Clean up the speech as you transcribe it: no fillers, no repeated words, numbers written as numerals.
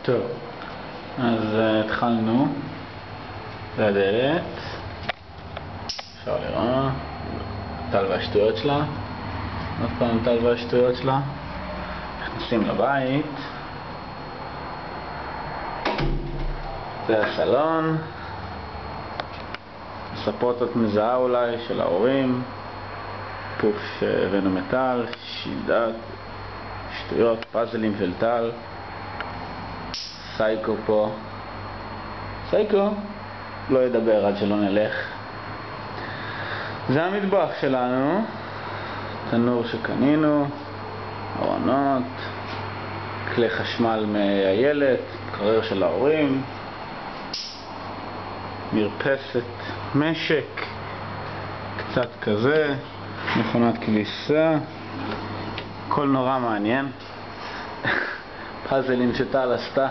טוב, אז התחלנו. זה הדלת. אפשר לראות. טל והשטויות שלה. עוד פעם טל והשטויות שלה. נכנסים לבית. זה הסלון. ספות את מזהה אולי של ההורים. פוף שהבאנו מטל, שידת, שטויות, פאזלים של טל. סייקו פה. סייקו לא ידבר עד שלא נלך. זה המטבח שלנו. תנור שקנינו, ארונות, כלי חשמל מהילד, מקרר של ההורים, מרפסת, משק, קצת כזה, מכונת כביסה, הכל נורא מעניין. פאזלים שטל עשתה.